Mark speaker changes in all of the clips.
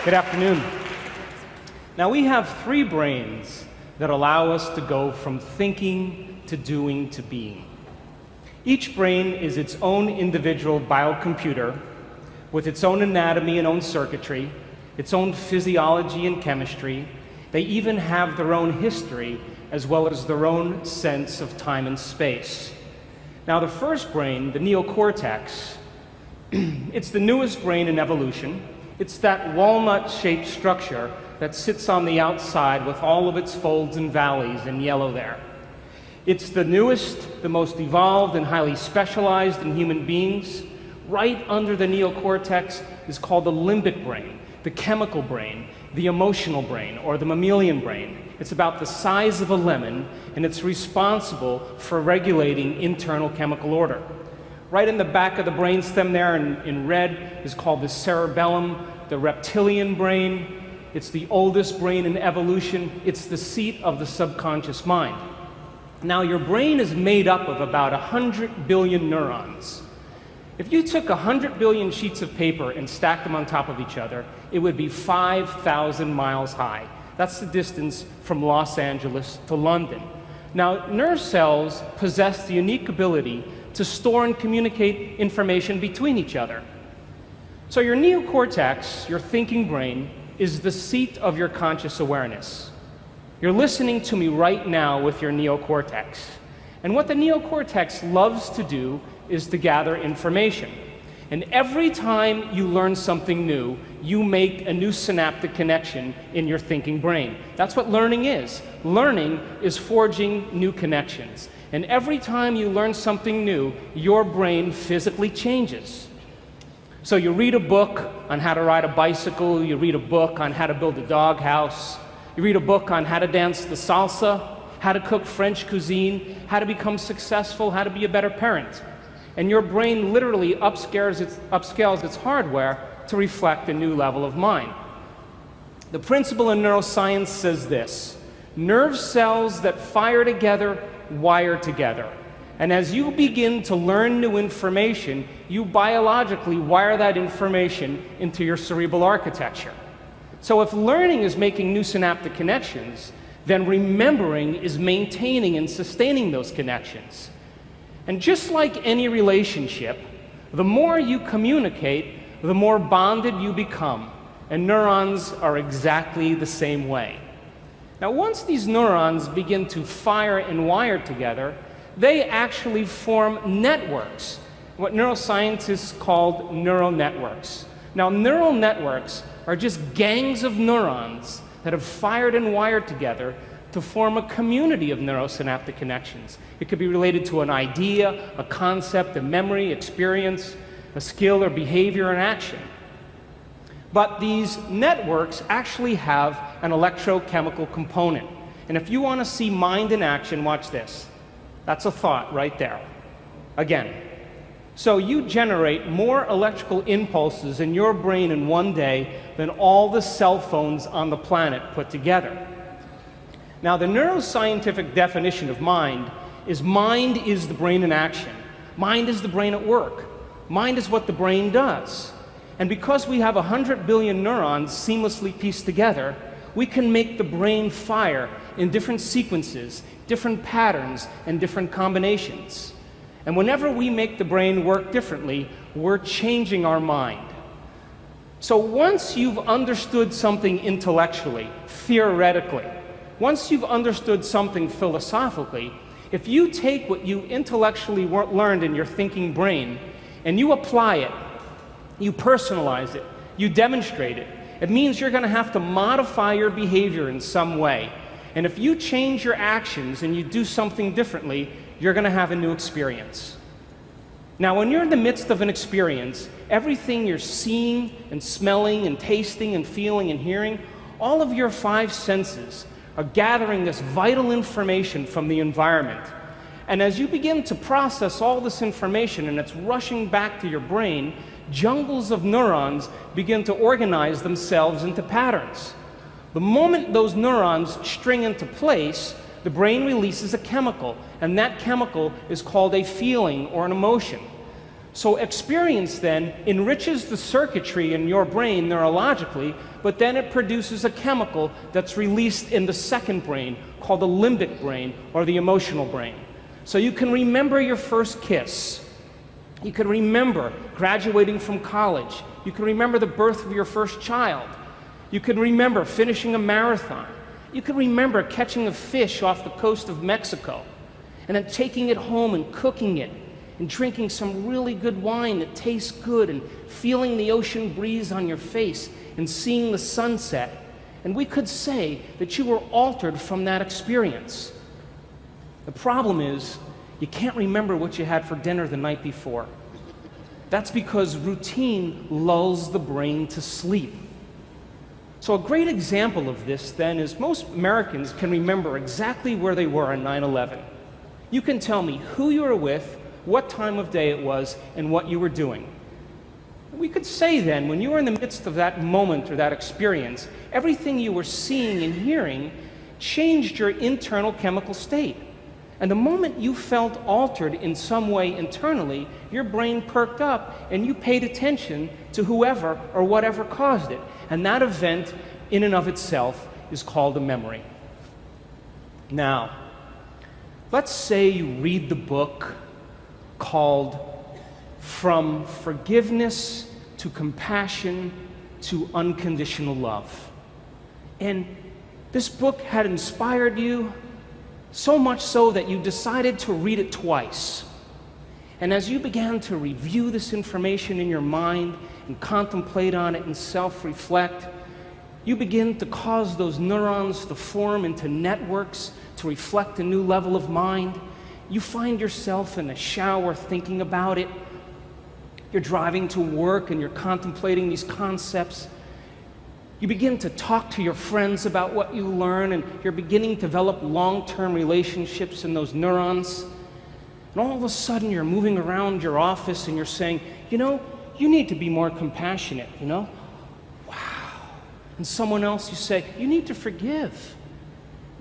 Speaker 1: Good afternoon. Now, we have three brains that allow us to go from thinking to doing to being. Each brain is its own individual biocomputer with its own anatomy and own circuitry, its own physiology and chemistry. They even have their own history as well as their own sense of time and space. Now, the first brain, the neocortex, it's the newest brain in evolution. It's that walnut-shaped structure that sits on the outside with all of its folds and valleys in yellow there. It's the newest, the most evolved and highly specialized in human beings. Right under the neocortex is called the limbic brain, the chemical brain, the emotional brain, or the mammalian brain. It's about the size of a lemon, and it's responsible for regulating internal chemical order. Right in the back of the brainstem there in red is called the cerebellum, the reptilian brain. It's the oldest brain in evolution. It's the seat of the subconscious mind. Now, your brain is made up of about 100 billion neurons. If you took 100 billion sheets of paper and stacked them on top of each other, it would be 5,000 miles high. That's the distance from Los Angeles to London. Now, nerve cells possess the unique ability to store and communicate information between each other. So your neocortex, your thinking brain, is the seat of your conscious awareness. You're listening to me right now with your neocortex. And what the neocortex loves to do is to gather information. And every time you learn something new, you make a new synaptic connection in your thinking brain. That's what learning is. Learning is forging new connections. And every time you learn something new, your brain physically changes. So you read a book on how to ride a bicycle, you read a book on how to build a doghouse, you read a book on how to dance the salsa, how to cook French cuisine, how to become successful, how to be a better parent. And your brain literally upscales its hardware to reflect a new level of mind. The principle in neuroscience says this: nerve cells that fire together wire together. And as you begin to learn new information, you biologically wire that information into your cerebral architecture. So if learning is making new synaptic connections, then remembering is maintaining and sustaining those connections. And just like any relationship, the more you communicate, the more bonded you become. And neurons are exactly the same way. Now, once these neurons begin to fire and wire together, they actually form networks, what neuroscientists call neural networks. Now, neural networks are just gangs of neurons that have fired and wired together to form a community of neurosynaptic connections. It could be related to an idea, a concept, a memory, experience, a skill or behavior and action. But these networks actually have an electrochemical component. And if you want to see mind in action, watch this. That's a thought right there. Again. So you generate more electrical impulses in your brain in one day than all the cell phones on the planet put together. Now, the neuroscientific definition of mind is the brain in action. Mind is the brain at work. Mind is what the brain does. And because we have 100 billion neurons seamlessly pieced together, we can make the brain fire in different sequences, different patterns, and different combinations. And whenever we make the brain work differently, we're changing our mind. So once you've understood something intellectually, theoretically, once you've understood something philosophically, if you take what you intellectually learned in your thinking brain and you apply it, you personalize it, you demonstrate it, it means you're going to have to modify your behavior in some way. And if you change your actions and you do something differently, you're going to have a new experience. Now, when you're in the midst of an experience, everything you're seeing and smelling and tasting and feeling and hearing, all of your five senses are gathering this vital information from the environment. And as you begin to process all this information and it's rushing back to your brain, jungles of neurons begin to organize themselves into patterns. The moment those neurons string into place, the brain releases a chemical, and that chemical is called a feeling or an emotion. So experience then enriches the circuitry in your brain neurologically, but then it produces a chemical that's released in the second brain called the limbic brain or the emotional brain. So you can remember your first kiss. You can remember graduating from college. You can remember the birth of your first child. You can remember finishing a marathon. You can remember catching a fish off the coast of Mexico and then taking it home and cooking it and drinking some really good wine that tastes good and feeling the ocean breeze on your face and seeing the sunset. And we could say that you were altered from that experience. The problem is, you can't remember what you had for dinner the night before. That's because routine lulls the brain to sleep. So a great example of this then is most Americans can remember exactly where they were on 9/11. You can tell me who you were with, what time of day it was, and what you were doing. We could say then, when you were in the midst of that moment or that experience, everything you were seeing and hearing changed your internal chemical state. And the moment you felt altered in some way internally, your brain perked up and you paid attention to whoever or whatever caused it. And that event, in and of itself, is called a memory. Now, let's say you read the book called From Forgiveness to Compassion to Unconditional Love. And this book had inspired you so much so that you decided to read it twice. And as you began to review this information in your mind and contemplate on it and self-reflect, you begin to cause those neurons to form into networks to reflect a new level of mind. You find yourself in the shower thinking about it. You're driving to work and you're contemplating these concepts. You begin to talk to your friends about what you learn, and you're beginning to develop long-term relationships in those neurons. And all of a sudden, you're moving around your office and you're saying, you know, you need to be more compassionate, you know? Wow. And someone else, you say, you need to forgive.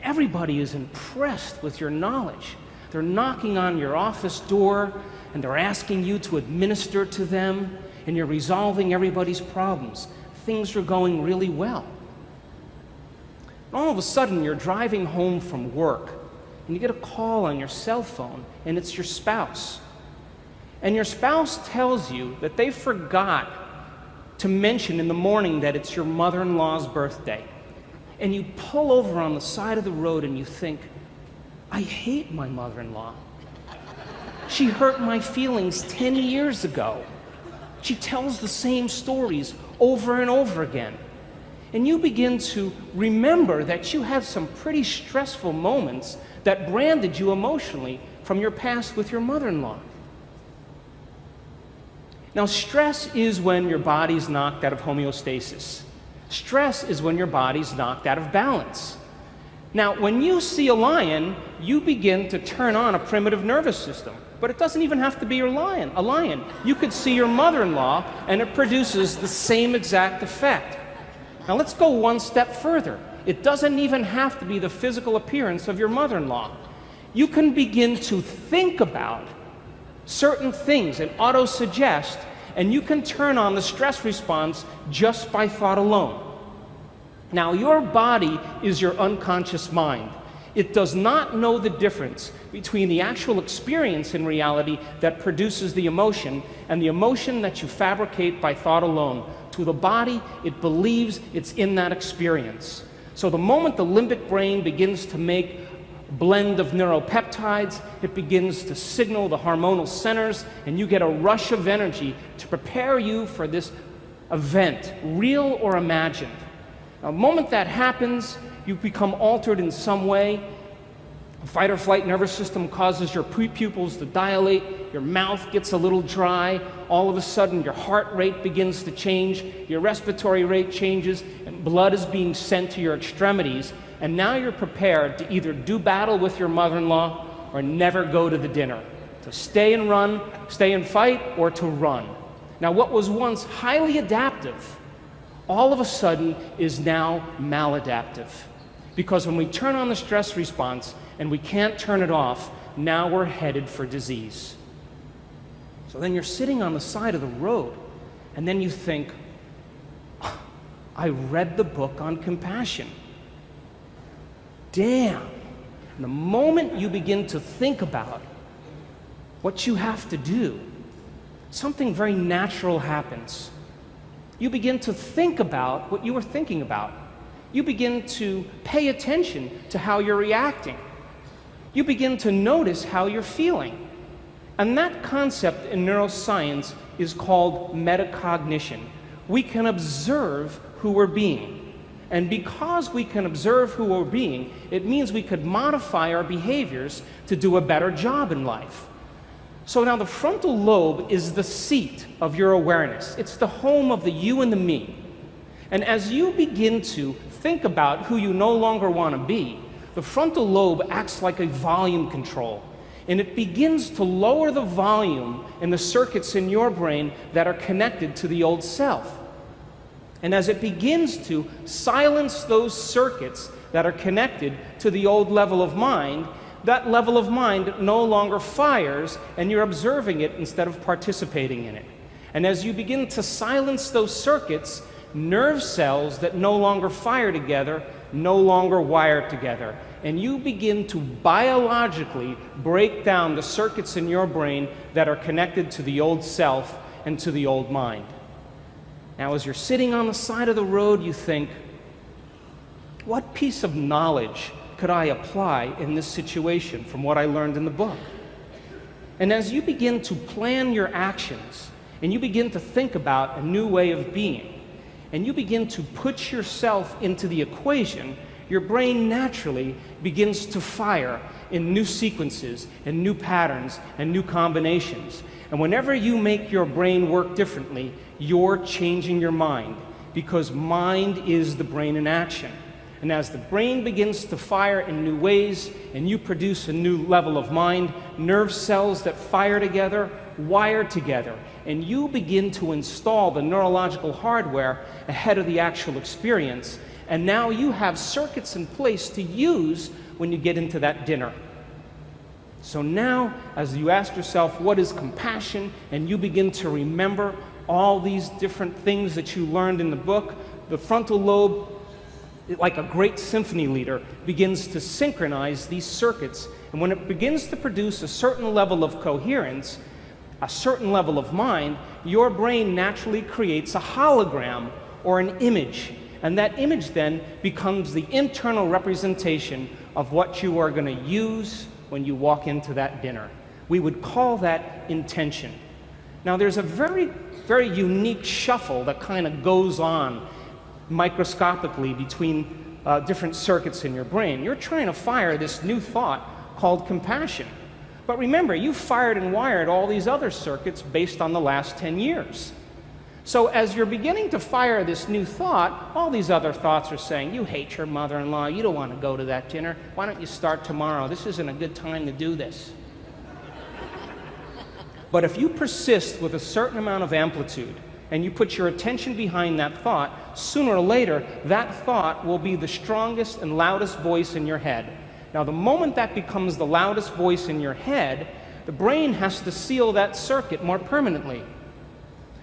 Speaker 1: Everybody is impressed with your knowledge. They're knocking on your office door and they're asking you to administer to them, and you're resolving everybody's problems. Things are going really well. And all of a sudden, you're driving home from work, and you get a call on your cell phone, and it's your spouse. And your spouse tells you that they forgot to mention in the morning that it's your mother-in-law's birthday. And you pull over on the side of the road and you think, I hate my mother-in-law. She hurt my feelings 10 years ago. She tells the same stories over and over again. And you begin to remember that you had some pretty stressful moments that branded you emotionally from your past with your mother-in-law. Now, stress is when your body's knocked out of homeostasis. Stress is when your body's knocked out of balance. Now, when you see a lion, you begin to turn on a primitive nervous system. But it doesn't even have to be a lion. You could see your mother-in-law, and it produces the same exact effect. Now, let's go one step further. It doesn't even have to be the physical appearance of your mother-in-law. You can begin to think about certain things and auto-suggest, and you can turn on the stress response just by thought alone. Now, your body is your unconscious mind. It does not know the difference between the actual experience in reality that produces the emotion and the emotion that you fabricate by thought alone. To the body, it believes it's in that experience. So the moment the limbic brain begins to make a blend of neuropeptides, it begins to signal the hormonal centers, and you get a rush of energy to prepare you for this event, real or imagined. Now, the moment that happens, you become altered in some way. The fight or flight nervous system causes your pupils to dilate, your mouth gets a little dry, all of a sudden your heart rate begins to change, your respiratory rate changes, and blood is being sent to your extremities, and now you're prepared to either do battle with your mother-in-law or never go to the dinner, to stay and run, stay and fight, or to run. Now, what was once highly adaptive, all of a sudden is now maladaptive. Because when we turn on the stress response and we can't turn it off, now we're headed for disease. So then you're sitting on the side of the road, and then you think, I read the book on compassion. Damn. And the moment you begin to think about what you have to do, something very natural happens. You begin to think about what you were thinking about. You begin to pay attention to how you're reacting. You begin to notice how you're feeling. And that concept in neuroscience is called metacognition. We can observe who we're being. And because we can observe who we're being, it means we could modify our behaviors to do a better job in life. So now the frontal lobe is the seat of your awareness. It's the home of the you and the me. And as you begin to think about who you no longer want to be, the frontal lobe acts like a volume control. And it begins to lower the volume in the circuits in your brain that are connected to the old self. And as it begins to silence those circuits that are connected to the old level of mind, that level of mind no longer fires, and you're observing it instead of participating in it. And as you begin to silence those circuits, nerve cells that no longer fire together no longer wire together. And you begin to biologically break down the circuits in your brain that are connected to the old self and to the old mind. Now, as you're sitting on the side of the road, you think, what piece of knowledge could I apply in this situation from what I learned in the book? And as you begin to plan your actions, and you begin to think about a new way of being, and you begin to put yourself into the equation, your brain naturally begins to fire in new sequences and new patterns and new combinations. And whenever you make your brain work differently, you're changing your mind, because mind is the brain in action. And as the brain begins to fire in new ways and you produce a new level of mind, nerve cells that fire together wire together, and you begin to install the neurological hardware ahead of the actual experience. And now you have circuits in place to use when you get into that dinner. So now, as you ask yourself, what is compassion? And you begin to remember all these different things that you learned in the book, the frontal lobe, like a great symphony leader, begins to synchronize these circuits. And when it begins to produce a certain level of coherence, a certain level of mind, your brain naturally creates a hologram or an image. And that image then becomes the internal representation of what you are going to use when you walk into that dinner. We would call that intention. Now, there's a very, very unique shuffle that kind of goes on microscopically between different circuits in your brain. You're trying to fire this new thought called compassion. But remember, you fired and wired all these other circuits based on the last 10 years. So as you're beginning to fire this new thought, all these other thoughts are saying, you hate your mother-in-law, you don't want to go to that dinner, why don't you start tomorrow? This isn't a good time to do this. But if you persist with a certain amount of amplitude, and you put your attention behind that thought, sooner or later, that thought will be the strongest and loudest voice in your head. Now, the moment that becomes the loudest voice in your head, the brain has to seal that circuit more permanently.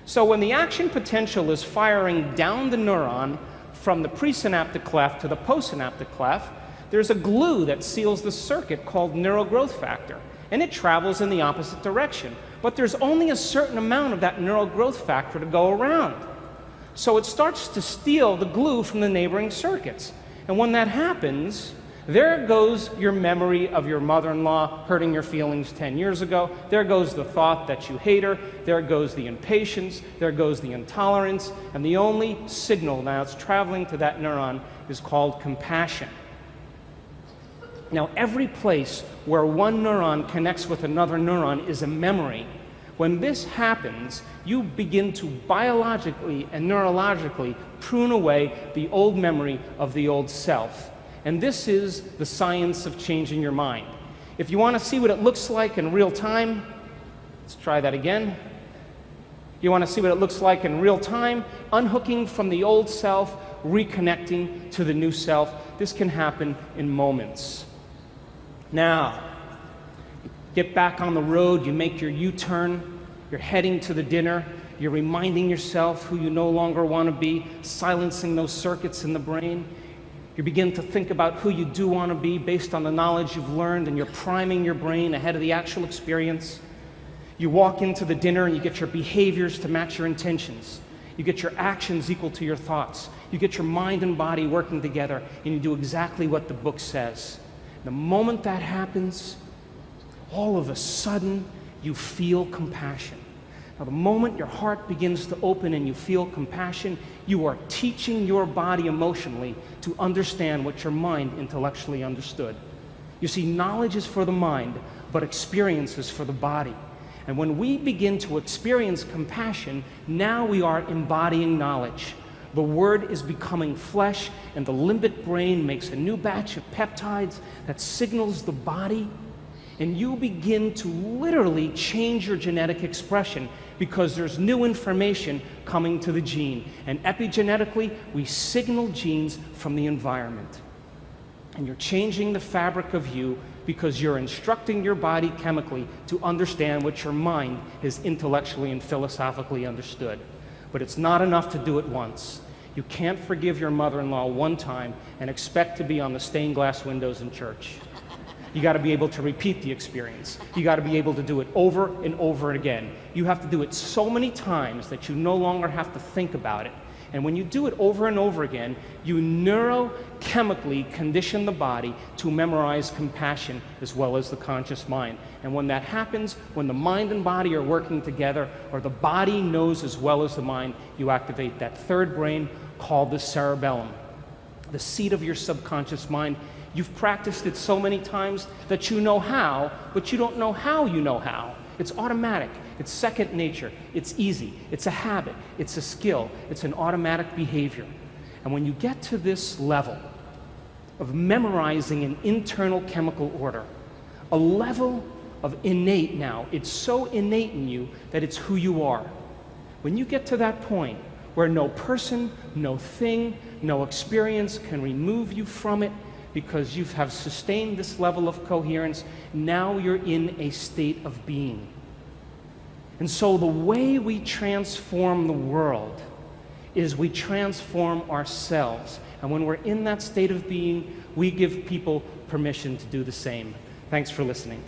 Speaker 1: So when the action potential is firing down the neuron from the presynaptic cleft to the postsynaptic cleft, there's a glue that seals the circuit called neural growth factor, and it travels in the opposite direction. But there's only a certain amount of that neural growth factor to go around. So it starts to steal the glue from the neighboring circuits. And when that happens, there goes your memory of your mother-in-law hurting your feelings 10 years ago. There goes the thought that you hate her. There goes the impatience. There goes the intolerance. And the only signal now that's traveling to that neuron is called compassion. Now, every place where one neuron connects with another neuron is a memory. When this happens, you begin to biologically and neurologically prune away the old memory of the old self. And this is the science of changing your mind. If you want to see what it looks like in real time, let's try that again. You want to see what it looks like in real time, unhooking from the old self, reconnecting to the new self. This can happen in moments. Now, get back on the road, you make your U-turn, You're heading to the dinner. You're reminding yourself who you no longer want to be, silencing those circuits in the brain. You begin to think about who you do want to be based on the knowledge you've learned, and you're priming your brain ahead of the actual experience. You walk into the dinner and you get your behaviors to match your intentions. You get your actions equal to your thoughts. You get your mind and body working together, and you do exactly what the book says. The moment that happens, all of a sudden, you feel compassion. Now, the moment your heart begins to open and you feel compassion, you are teaching your body emotionally to understand what your mind intellectually understood. You see, knowledge is for the mind, but experience is for the body. And when we begin to experience compassion, now we are embodying knowledge. The word is becoming flesh, and the limbic brain makes a new batch of peptides that signals the body, and you begin to literally change your genetic expression because there's new information coming to the gene. And epigenetically, we signal genes from the environment. And you're changing the fabric of you because you're instructing your body chemically to understand what your mind has intellectually and philosophically understood. But it's not enough to do it once. You can't forgive your mother-in-law one time and expect to be on the stained glass windows in church. You got to be able to repeat the experience. You got to be able to do it over and over again. You have to do it so many times that you no longer have to think about it. And when you do it over and over again, you neurochemically condition the body to memorize compassion as well as the conscious mind. And when that happens, when the mind and body are working together, or the body knows as well as the mind, you activate that third brain called the cerebellum, the seat of your subconscious mind. You've practiced it so many times that you know how, but you don't know how you know how. It's automatic. It's second nature. It's easy. It's a habit. It's a skill. It's an automatic behavior. And when you get to this level of memorizing an internal chemical order, a level of innate now, it's so innate in you that it's who you are. When you get to that point where no person, no thing, no experience can remove you from it, because you have sustained this level of coherence, now you're in a state of being. And so the way we transform the world is we transform ourselves. And when we're in that state of being, we give people permission to do the same. Thanks for listening.